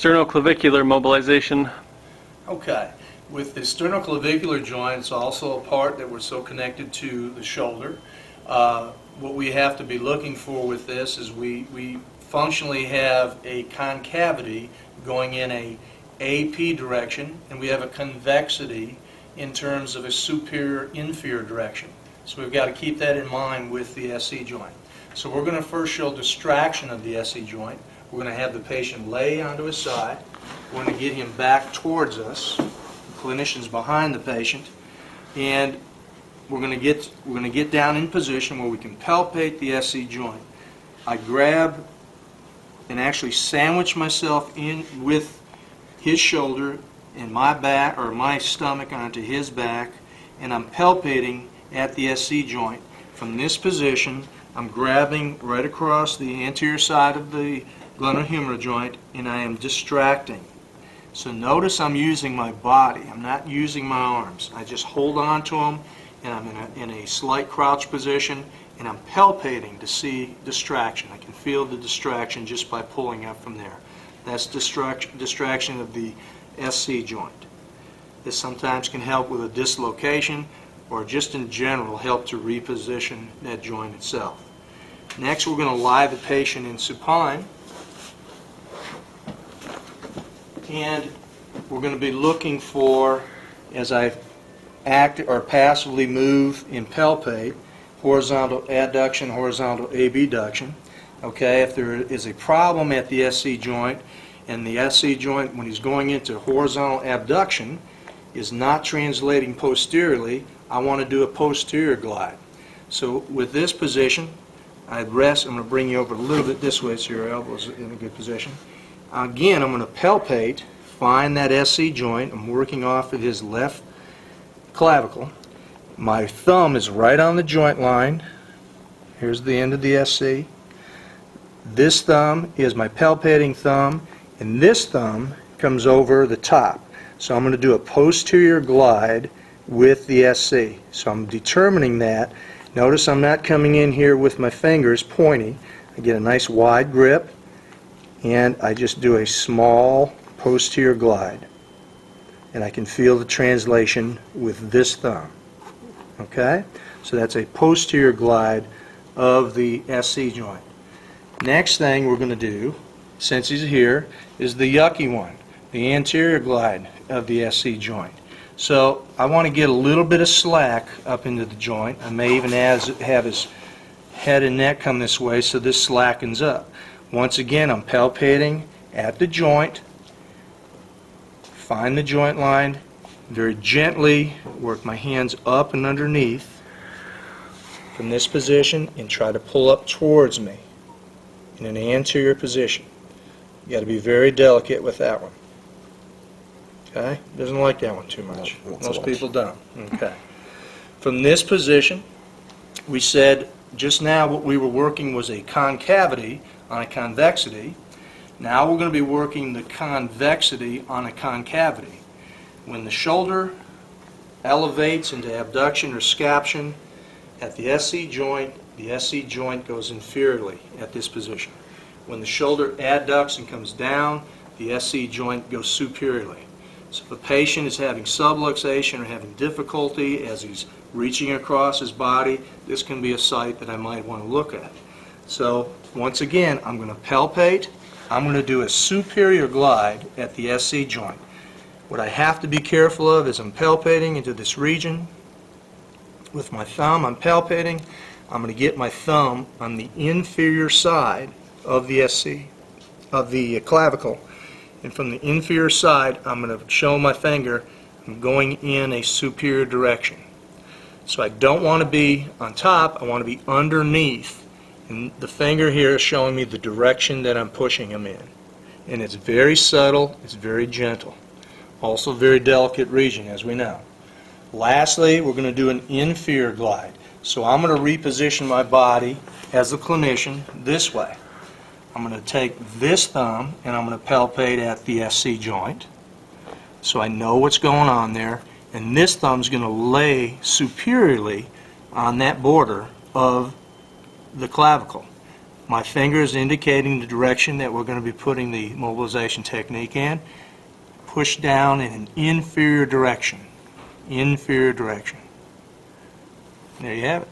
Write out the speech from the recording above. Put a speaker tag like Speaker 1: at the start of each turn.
Speaker 1: sternoclavicular mobilization.
Speaker 2: Okay. With the sternoclavicular joint, it's also a part that we're so connected to the shoulder. What we have to be looking for with this is we functionally have a concavity going in a AP direction, and we have a convexity in terms of a superior-inferior direction. So we've got to keep that in mind with the SC joint. So we're going to first show distraction of the SC joint. We're going to have the patient lay onto his side. We're going to get him back towards us. The clinician's behind the patient, and we're going to get down in position where we can palpate the SC joint. I grab and actually sandwich myself in with his shoulder and my back or my stomach onto his back, and I'm palpating at the SC joint. From this position, I'm grabbing right across the anterior side of the glenohumeral joint, and I am distracting. So notice I'm using my body. I'm not using my arms. I just hold on to them, and I'm in a slight crouch position, and I'm palpating to see distraction. I can feel the distraction just by pulling up from there. That's distraction of the SC joint. This sometimes can help with a dislocation or just in general help to reposition that joint itself. Next, we're going to lie the patient in supine, and we're going to be looking for, as I act or passively move and palpate, horizontal adduction, horizontal abduction. Okay, if there is a problem at the SC joint, and the SC joint, when he's going into horizontal abduction, is not translating posteriorly, I want to do a posterior glide. So with this position, I rest. I'm going to bring you over a little bit this way so your elbow's in a good position. Again, I'm going to palpate, find that SC joint. I'm working off of his left clavicle. My thumb is right on the joint line. Here's the end of the SC. This thumb is my palpating thumb, and this thumb comes over the top. So I'm going to do a posterior glide with the SC. So I'm determining that. Notice I'm not coming in here with my fingers pointing. I get a nice wide grip, and I just do a small posterior glide. And I can feel the translation with this thumb. Okay? So that's a posterior glide of the SC joint. Next thing we're going to do, since he's here, is the yucky one, the anterior glide of the SC joint. So I want to get a little bit of slack up into the joint. I may even have his head and neck come this way so this slackens up. Once again, I'm palpating at the joint, find the joint line, very gently work my hands up and underneath from this position and try to pull up towards me in an anterior position. You got to be very delicate with that one. Okay? Doesn't like that one too much. Most people don't. Okay. From this position, we said just now what we were working was a concavity on a convexity. Now we're going to be working the convexity on a concavity. When the shoulder elevates into abduction or scaption at the SC joint goes inferiorly at this position. When the shoulder adducts and comes down, the SC joint goes superiorly. So if a patient is having subluxation or having difficulty as he's reaching across his body, this can be a site that I might want to look at. So once again, I'm going to palpate. I'm going to do a superior glide at the SC joint. What I have to be careful of is I'm palpating into this region. With my thumb, I'm palpating. I'm going to get my thumb on the inferior side of the SC, of the clavicle. And from the inferior side, I'm going to show my finger, I'm going in a superior direction. So I don't want to be on top, I want to be underneath. And the finger here is showing me the direction that I'm pushing him in. And it's very subtle, it's very gentle. Also very delicate region, as we know. Lastly, we're going to do an inferior glide. So I'm going to reposition my body as a clinician this way. I'm going to take this thumb and I'm going to palpate at the SC joint so I know what's going on there, and this thumb's going to lay superiorly on that border of the clavicle. My fingers indicating the direction that we're going to be putting the mobilization technique in. Push down in an inferior direction. Inferior direction. There you have it.